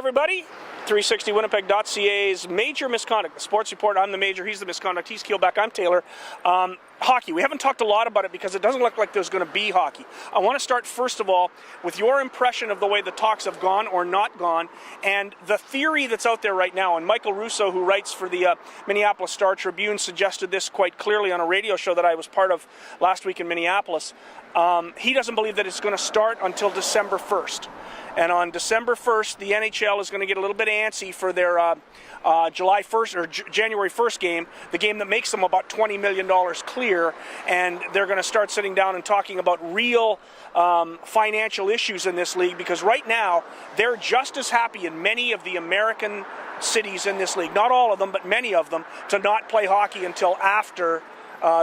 everybody. 360Winnipeg.ca's Major Misconduct, the sports report. I'm the Major, he's the Misconduct, he's Keelback, I'm Taylor. Hockey, we haven't talked a lot about it because it doesn't look like there's going to be hockey. I want to start first of all with your impression of the way the talks have gone or not gone, and the theory that's out there right now. And Michael Russo, who writes for the Minneapolis Star-Tribune, suggested this quite clearly on a radio show that I was part of last week in Minneapolis. He doesn't believe that it's going to start until December 1st. And on December 1st, the NHL is going to get a little bit antsy for their July 1st or January 1st game, the game that makes them about $20 million clear, and they're going to start sitting down and talking about real financial issues in this league, because right now they're just as happy in many of the American cities in this league, not all of them, but many of them, to not play hockey until after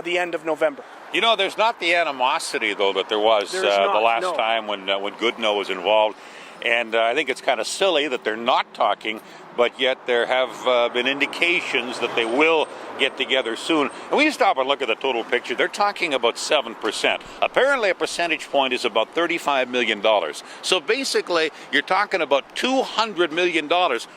the end of November. You know, there's not the animosity, though, that there was the last time when Goodnow was involved. And I think it's kind of silly that they're not talking, but yet there have been indications that they will get together soon. And we stop and look at the total picture. They're talking about 7%. Apparently a percentage point is about $35 million. So basically, you're talking about $200 million,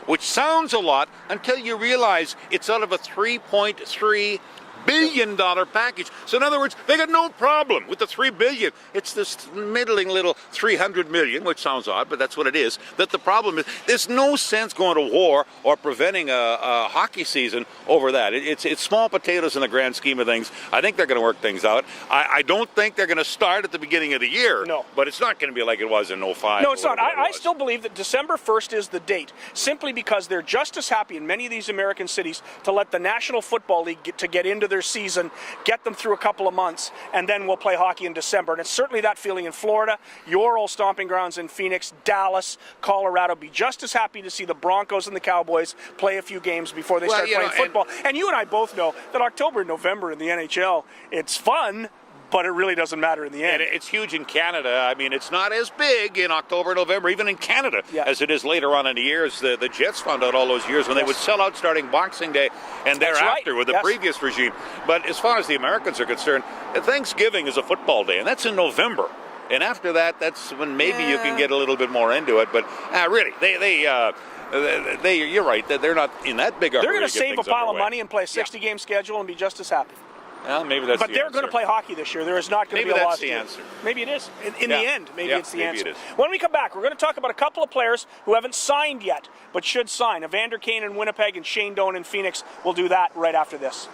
which sounds a lot until you realize it's out of a $3.3 billion package. So in other words, they got no problem with the $3 billion. It's this middling little $300 million, which sounds odd, but that's what it is. That the problem is, there's no sense going to war or preventing a hockey season over that. It's small potatoes in the grand scheme of things. I think they're going to work things out. I don't think they're going to start at the beginning of the year. No. But it's not going to be like it was in 05. No, it's not. I still believe that December 1st is the date, simply because they're just as happy in many of these American cities to let the National Football League get into their season, get them through a couple of months, and then we'll play hockey in December. And it's certainly that feeling in Florida, your old stomping grounds in Phoenix, Dallas, Colorado. Be just as happy to see the Broncos and the Cowboys play a few games before they start playing football. And you and I both know that October and November in the NHL, it's fun, but it really doesn't matter in the end. And it's huge in Canada. I mean, it's not as big in October, November, even in Canada, as it is later on in the years. The Jets found out all those years when they would sell out starting Boxing Day and thereafter with the previous regime. But as far as the Americans are concerned, Thanksgiving is a football day, and that's in November. And after that, that's when maybe you can get a little bit more into it. But really, you're right. They're not in that big a hurry. They're going to save a pile of money and play a 60-game schedule and be just as happy. Well, maybe that's but they're going to play hockey this year. There is not going to be a loss. Maybe that's the answer. Maybe it is. In the end, maybe it's the answer. It is. When we come back, we're going to talk about a couple of players who haven't signed yet, but should sign. Evander Kane in Winnipeg and Shane Doan in Phoenix. We'll do that right after this.